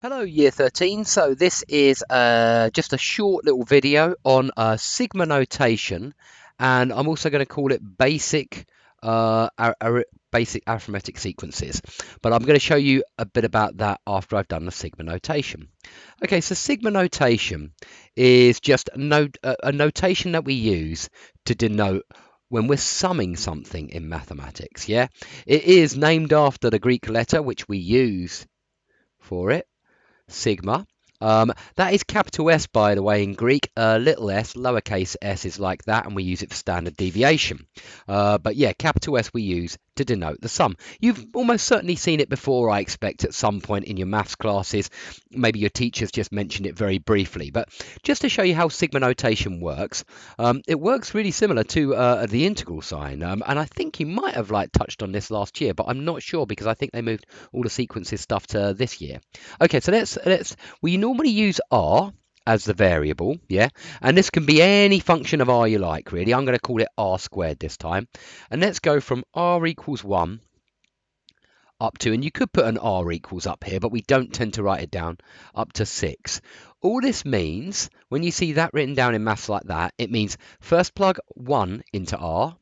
Hello Year 13, so this is just a short little video on sigma notation, and I'm also going to call it basic arithmetic sequences, but I'm going to show you a bit about that after I've done the sigma notation. Okay, so sigma notation is just a notation that we use to denote when we're summing something in mathematics, yeah? It is named after the Greek letter which we use for it, sigma. That is capital S, by the way, in Greek. Little s, lowercase s is like that, and we use it for standard deviation. But yeah, capital S we use to denote the sum. You've almost certainly seen it before, I expect, at some point in your maths classes. Maybe your teachers just mentioned it very briefly. But just to show you how sigma notation works, it works really similar to the integral sign. And I think you might have touched on this last year, but I'm not sure because I think they moved all the sequences stuff to this year. Okay, so we normally use r as the variable, yeah, and this can be any function of r you like, really. I'm going to call it r squared this time, and let's go from r equals 1 up to, and you could put an r equals up here, but we don't tend to write it down, up to 6. All this means, when you see that written down in maths like that, it means first plug 1 into r,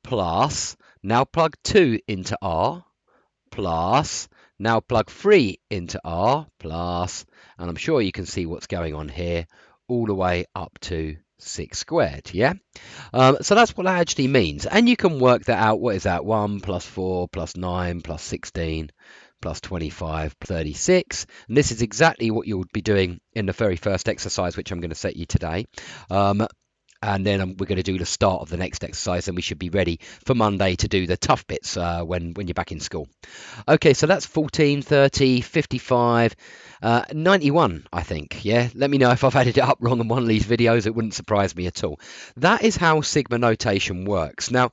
plus, now plug 2 into r, plus, now plug 3 into r, plus, and I'm sure you can see what's going on here, all the way up to 6 squared, yeah? So that's what that actually means. And you can work that out. What is that? 1 plus 4 plus 9 plus 16 plus 25 plus 36. And this is exactly what you'll be doing in the very first exercise, which I'm going to set you today. And then we're going to do the start of the next exercise, and we should be ready for Monday to do the tough bits when you're back in school. Okay, so that's 14, 30, 55, 91, I think. Yeah, let me know if I've added it up wrong in one of these videos. It wouldn't surprise me at all. That is how sigma notation works. Now,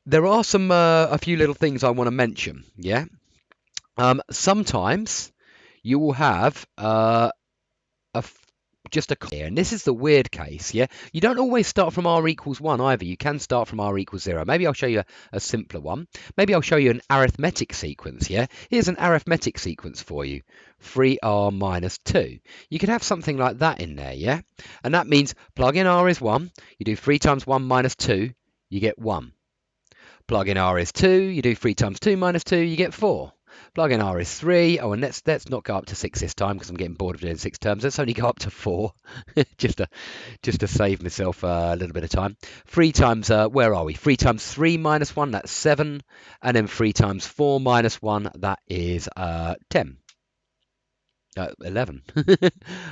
there are a few little things I want to mention. Yeah, sometimes you will have just a clear, and this is the weird case. Yeah, you don't always start from r equals 1 either. You can start from r equals 0. Maybe I'll show you a simpler one. Maybe I'll show you an arithmetic sequence. Yeah, here's an arithmetic sequence for you, 3r minus 2. You could have something like that in there. Yeah, and that means plug in r is 1, you do 3 times 1 minus 2, you get 1. Plug in r is 2, you do 3 times 2 minus 2, you get 4. Plug in r is 3. Oh, and let's not go up to 6 this time because I'm getting bored of doing 6 terms. Let's only go up to 4, just to save myself a little bit of time. 3 times, where are we? 3 times 3 minus 1, that's 7. And then 3 times 4 minus 1, that is 10. 11.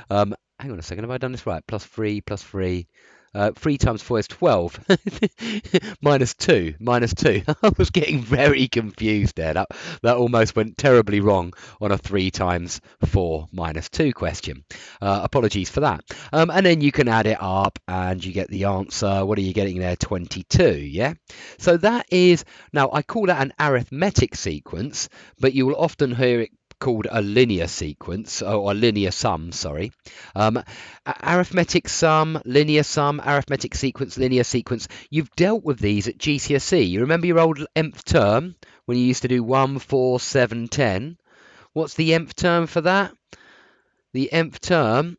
Hang on a second, have I done this right? Plus 3, plus 3. 3 times 4 is 12. Minus 2, minus 2. I was getting very confused there. That almost went terribly wrong on a 3 times 4 minus 2 question. Apologies for that. And then you can add it up and you get the answer. What are you getting there? 22, yeah? So that is, now I call that an arithmetic sequence, but you will often hear it called a linear sequence, or a linear sum, sorry. Arithmetic sum, arithmetic sequence, linear sequence. You've dealt with these at GCSE. You remember your old nth term when you used to do 1, 4, 7, 10? What's the nth term for that? The nth term,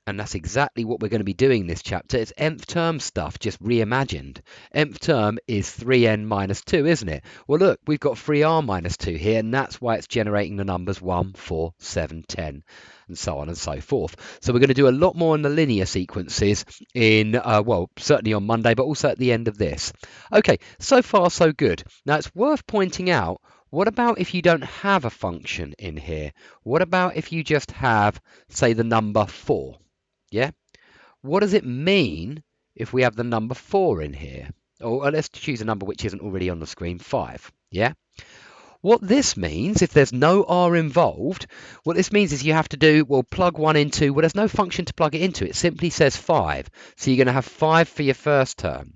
and that's exactly what we're going to be doing this chapter. It's nth term stuff, just reimagined. Nth term is 3n minus 2, isn't it? Well, look, we've got 3r minus 2 here, and that's why it's generating the numbers 1, 4, 7, 10, and so on and so forth. So we're going to do a lot more in the linear sequences in, well, certainly on Monday, but also at the end of this. Okay, so far so good. Now, it's worth pointing out, what about if you don't have a function in here? What about if you just have, say, the number 4? Yeah. What does it mean if we have the number 4 in here? Or let's choose a number which isn't already on the screen, 5. Yeah. What this means, if there's no r involved, what this means is you have to do, well, plug 1 into, well, there's no function to plug it into. It simply says 5. So you're going to have 5 for your first term.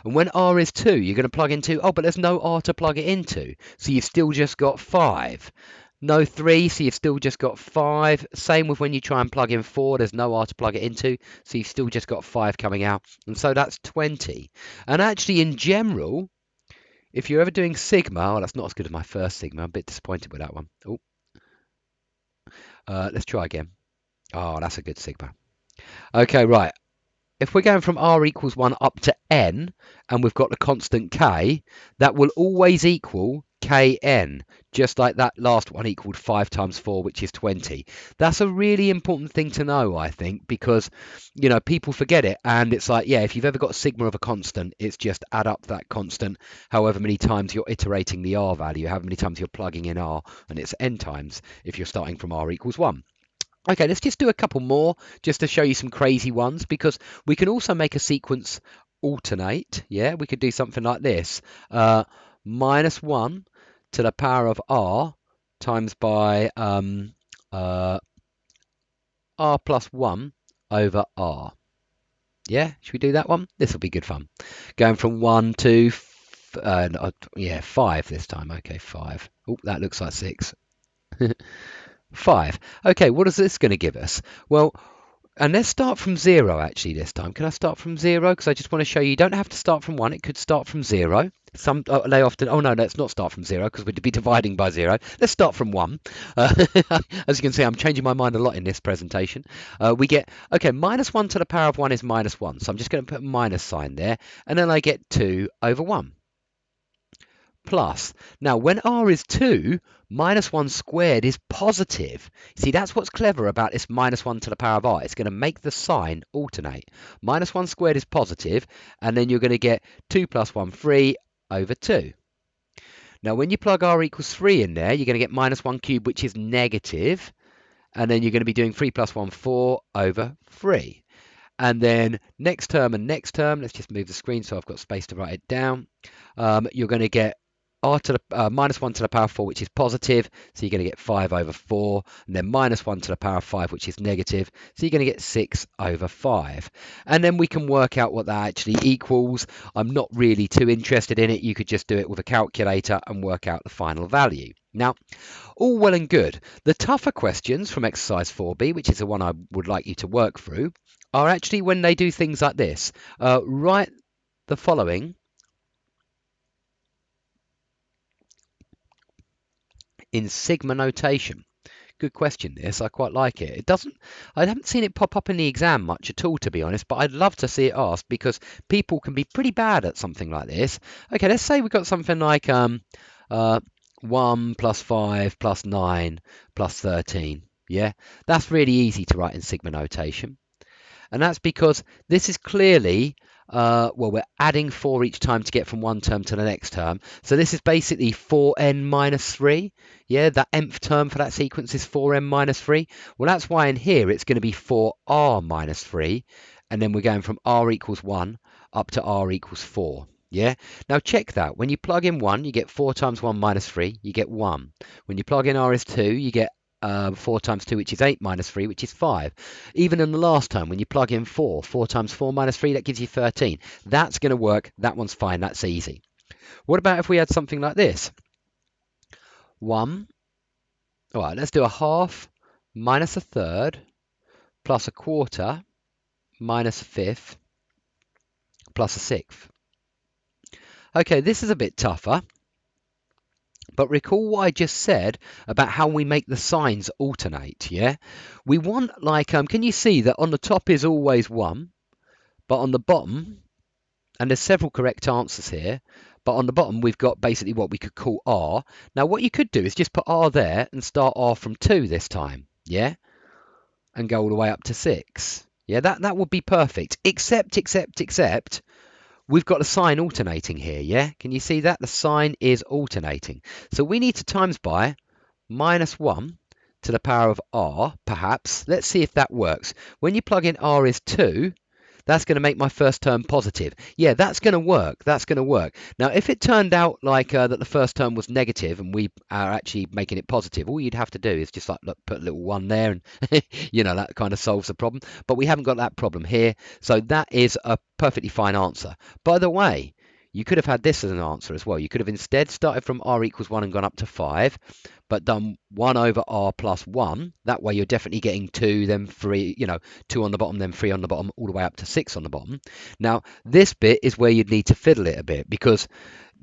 And when r is 2, you're going to plug into, oh, but there's no r to plug it into. So you've still just got 5. No 3, so you've still just got 5. Same with when you try and plug in 4, there's no r to plug it into, so you've still just got 5 coming out. And so that's 20. And actually, in general, if you're ever doing sigma, oh, that's not as good as my first sigma. I'm a bit disappointed with that one. Oh, Let's try again. Oh, that's a good sigma. Okay, right. If we're going from r equals 1 up to n, and we've got the constant k, that will always equal kn, just like that last one equaled 5 times 4, which is 20. That's a really important thing to know, I think, because, you know, people forget it, and it's like, yeah, if you've ever got a sigma of a constant, it's just add up that constant however many times you're iterating the r value, however many times you're plugging in r, and it's n times if you're starting from r equals 1. Okay, let's just do a couple more just to show you some crazy ones, because we can also make a sequence alternate. Yeah, we could do something like this. Minus 1 to the power of r times by r plus 1 over r. Yeah, should we do that one? This will be good fun. Going from 1 to, yeah, 5 this time. Okay, 5. Oh, that looks like 6. 5. Okay, what is this going to give us? Well, and let's start from 0 actually this time. Can I start from 0? Because I just want to show you don't have to start from 1. It could start from 0. They often, oh no, let's not start from 0 because we'd be dividing by 0. Let's start from 1. As you can see, I'm changing my mind a lot in this presentation. We get, okay, minus 1 to the power of 1 is minus 1. So I'm just going to put a minus sign there. And then I get 2 over 1. Plus. Now, when r is 2, minus 1 squared is positive. See, that's what's clever about this minus 1 to the power of r. It's going to make the sign alternate. Minus 1 squared is positive, and then you're going to get 2 plus 1, 3 over 2. Now, when you plug r equals 3 in there, you're going to get minus 1 cubed, which is negative, and then you're going to be doing 3 plus 1, 4 over 3. And then next term and next term, let's just move the screen so I've got space to write it down. You're going to get r to the minus 1 to the power of 4, which is positive, so you're going to get 5 over 4, and then minus 1 to the power of 5, which is negative, so you're going to get 6 over 5. And then we can work out what that actually equals. I'm not really too interested in it. You could just do it with a calculator and work out the final value. Now, all well and good. The tougher questions from exercise 4b, which is the one I would like you to work through, are actually when they do things like this. Write the following in sigma notation. Good question, this. I quite like it. I haven't seen it pop up in the exam much at all, to be honest, but I'd love to see it asked because people can be pretty bad at something like this. Okay, let's say we've got something like 1 plus 5 plus 9 plus 13. Yeah, that's really easy to write in sigma notation. And that's because this is clearly, well, we're adding 4 each time to get from one term to the next term. So this is basically 4n minus 3. Yeah, the nth term for that sequence is 4n minus 3. Well, that's why in here it's going to be 4r minus 3. And then we're going from r equals 1 up to r equals 4. Yeah, now check that. When you plug in 1, you get 4 times 1 minus 3, you get 1. When you plug in r is 2, you get 4 times 2, which is 8 minus 3, which is 5. Even in the last term, when you plug in 4, 4 times 4 minus 3, that gives you 13. That's going to work. That one's fine. That's easy. What about if we had something like this? 1. All right, let's do a half minus a third plus a quarter minus a fifth plus a sixth. Okay, this is a bit tougher. But recall what I just said about how we make the signs alternate, yeah? We want, like, can you see that on the top is always 1, but on the bottom, and there's several correct answers here, but on the bottom we've got basically what we could call r. Now what you could do is just put r there and start r from 2 this time, yeah? And go all the way up to 6. Yeah, that would be perfect, except we've got the sign alternating here, yeah? Can you see that? The sign is alternating. So we need to times by minus 1 to the power of r, perhaps. Let's see if that works. When you plug in r is 2, that's going to make my first term positive. Yeah, that's going to work. That's going to work. Now, if it turned out like that the first term was negative and we are actually making it positive, all you'd have to do is just like look, put a little 1 there and, you know, that kind of solves the problem. But we haven't got that problem here. So that is a perfectly fine answer. By the way, you could have had this as an answer as well. You could have instead started from r equals 1 and gone up to 5, but done 1 over r plus 1. That way you're definitely getting 2, then 3, you know, 2 on the bottom, then 3 on the bottom, all the way up to 6 on the bottom. Now, this bit is where you'd need to fiddle it a bit because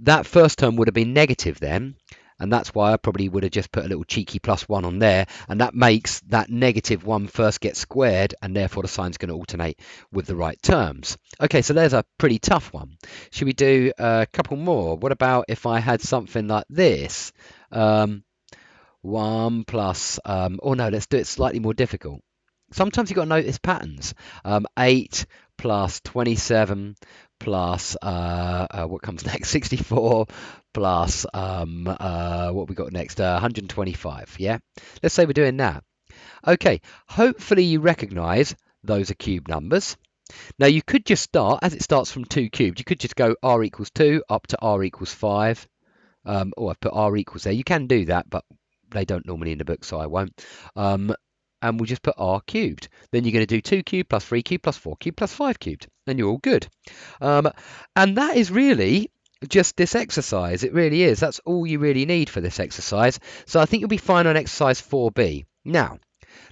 that first term would have been negative then, And that's why I probably would have just put a little cheeky +1 on there, and that makes that -1 first get squared, and therefore the sign's going to alternate with the right terms. Okay, so there's a pretty tough one. Should we do a couple more? What about if I had something like this? 1 plus, or no, let's do it slightly more difficult. Sometimes you've got to notice patterns. 8 plus 27 plus, what comes next? 64 plus, what we got next? 125, yeah? Let's say we're doing that. Okay, hopefully you recognize those are cube numbers. Now you could just start, as it starts from 2 cubed, you could just go r equals 2 up to r equals 5. Or I've put r equals there. You can do that, but they don't normally in the book, so I won't. And we'll just put r cubed. Then you're going to do 2 cubed plus 3 cubed plus 4 cubed plus 5 cubed. And you're all good. And that is really just this exercise. It really is. That's all you really need for this exercise. So I think you'll be fine on exercise 4b. Now,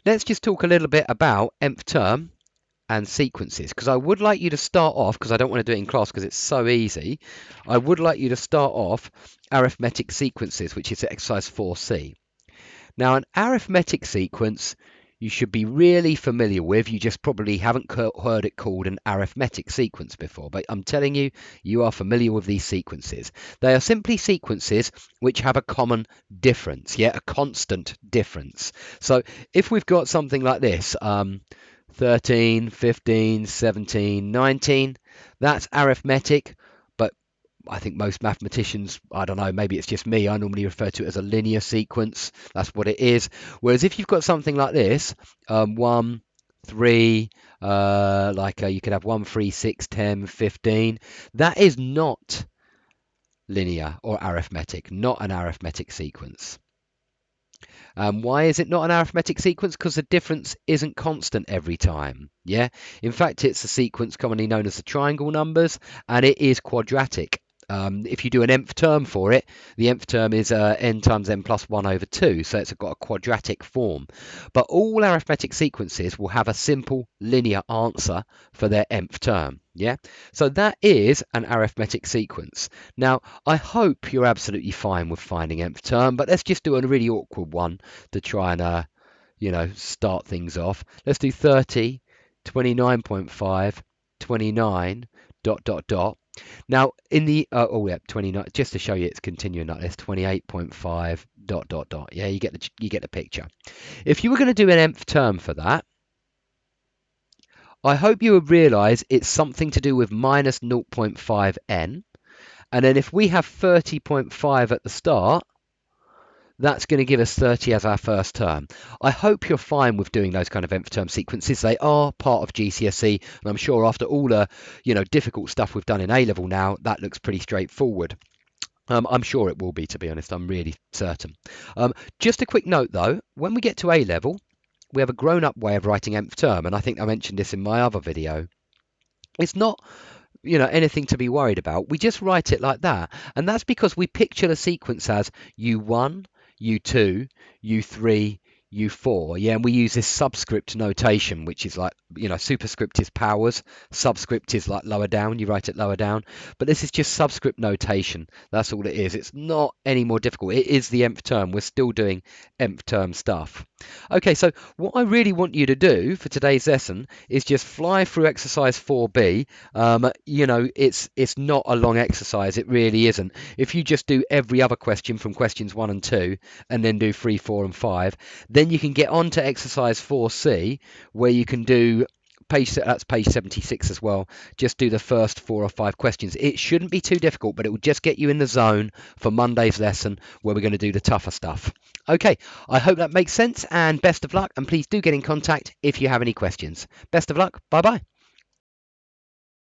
let's just talk a little bit about nth term and sequences, because I would like you to start off, because I don't want to do it in class because it's so easy, I would like you to start off arithmetic sequences, which is exercise 4c. Now, an arithmetic sequence you should be really familiar with. You just probably haven't heard it called an arithmetic sequence before, but I'm telling you, you are familiar with these sequences. They are simply sequences which have a common difference, yeah, a constant difference. So if we've got something like this, 13, 15, 17, 19, that's arithmetic, but I think most mathematicians, I don't know, maybe it's just me, I normally refer to it as a linear sequence. That's what it is. Whereas if you've got something like this, 1, 3, you could have 1, 3, 6, 10, 15, that is not linear or arithmetic, not an arithmetic sequence. Why is it not an arithmetic sequence? Because the difference isn't constant every time. Yeah, in fact, it's a sequence commonly known as the triangle numbers, and it is quadratic. If you do an nth term for it, the nth term is n times n plus 1 over 2, so it's got a quadratic form. But all arithmetic sequences will have a simple linear answer for their nth term. Yeah, so that is an arithmetic sequence. Now, I hope you're absolutely fine with finding nth term, but let's just do a really awkward one to try and, start things off. Let's do 30, 29.5, 29, ... Now, in the 29, just to show you it's continuing like this, 28.5, ... Yeah, you get the picture. If you were going to do an nth term for that, I hope you would realise it's something to do with minus 0.5n. And then if we have 30.5 at the start, that's going to give us 30 as our first term. I hope you're fine with doing those kind of nth term sequences. They are part of GCSE, and I'm sure after all the difficult stuff we've done in A-level now, that looks pretty straightforward. I'm sure it will be, to be honest. I'm really certain. Just a quick note, though. When we get to A-level, we have a grown-up way of writing nth term, and I think I mentioned this in my other video. It's not anything to be worried about. We just write it like that, and that's because we picture the sequence as U1, U2, U3, U4, yeah, and we use this subscript notation, which is like, superscript is powers, subscript is like lower down, you write it lower down, but this is just subscript notation. That's all it is. It's not any more difficult. It is the nth term. We're still doing nth term stuff. Okay, so what I really want you to do for today's lesson is just fly through exercise 4b. It's not a long exercise. It really isn't. If you just do every other question from questions 1 and 2 and then do 3, 4 and 5, then you can get on to exercise 4c, where you can do that's page 76 as well. Just do the first 4 or 5 questions. It shouldn't be too difficult, but it will just get you in the zone for Monday's lesson, where we're going to do the tougher stuff. Okay, I hope that makes sense, and best of luck, and please do get in contact if you have any questions. Best of luck. Bye bye.